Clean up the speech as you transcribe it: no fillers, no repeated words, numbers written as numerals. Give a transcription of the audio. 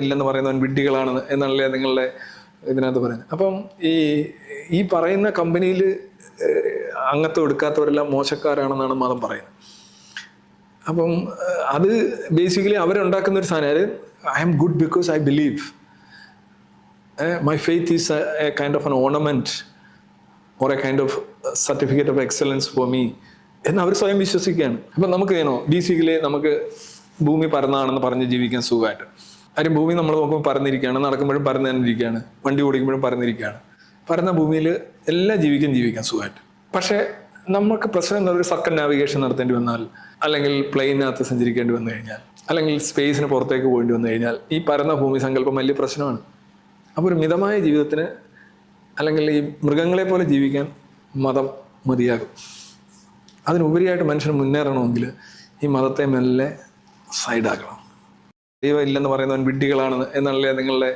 ഇല്ലെന്ന് പറയുന്നവൻ വിഡ്ഢികളാണ് എന്നല്ലേ നിങ്ങളുടെ ഇതിനകത്ത് പറയുന്നത്. അപ്പം ഈ പറയുന്ന കമ്പനിയിൽ അംഗത്വം എടുക്കാത്തവരെല്ലാം മോശക്കാരാണെന്നാണ് മതം പറയുന്നത്. അപ്പം അത് ബേസിക്കലി അവരുണ്ടാക്കുന്ന ഒരു സാധനം, I am good because I believe, my faith is a kind of an ornament or a kind of certificate of excellence for me എന്ന് അവർ സ്വയം വിശ്വസിക്കുകയാണ്. അപ്പം നമുക്ക് ബേസിക്കലി നമുക്ക് ഭൂമി പരന്നാണെന്ന് പറഞ്ഞ് ജീവിക്കാൻ സുഖമായിട്ട്. കാര്യം ഭൂമി നമ്മൾ നോക്കുമ്പോൾ പരന്നിരിക്കുകയാണ്, നടക്കുമ്പോഴും പരന്ന് തന്നെ ഇരിക്കുകയാണ്, വണ്ടി ഓടിക്കുമ്പോഴും പരന്നിരിക്കുകയാണ്. പരന്ന ഭൂമിയിൽ എല്ലാം ജീവിക്കാൻ സുഖമായിട്ട്. പക്ഷേ നമുക്ക് പ്രശ്നം എന്താ, ഒരു സർക്കൻ നാവിഗേഷൻ നടത്തേണ്ടി വന്നാൽ, അല്ലെങ്കിൽ പ്ലെയിനകത്ത് സഞ്ചരിക്കേണ്ടി വന്നു കഴിഞ്ഞാൽ, അല്ലെങ്കിൽ സ്പേസിന് പുറത്തേക്ക് പോകേണ്ടി വന്നു കഴിഞ്ഞാൽ ഈ പരന്ന ഭൂമി സങ്കല്പം വലിയ പ്രശ്നമാണ്. അപ്പോൾ ഒരു മിതമായ ജീവിതത്തിന്, അല്ലെങ്കിൽ ഈ മൃഗങ്ങളെ പോലെ ജീവിക്കാൻ മതം മതിയാകും. അതിനുപരിയായിട്ട് മനുഷ്യന് മുന്നേറണമെങ്കിൽ ഈ മതത്തെ മെല്ലെ സൈഡാക്കണം. ദൈവം ഇല്ലെന്ന് പറയുന്നവൻ വിഡ്ഢികളാണ് എന്നല്ലേ നിങ്ങളുടെ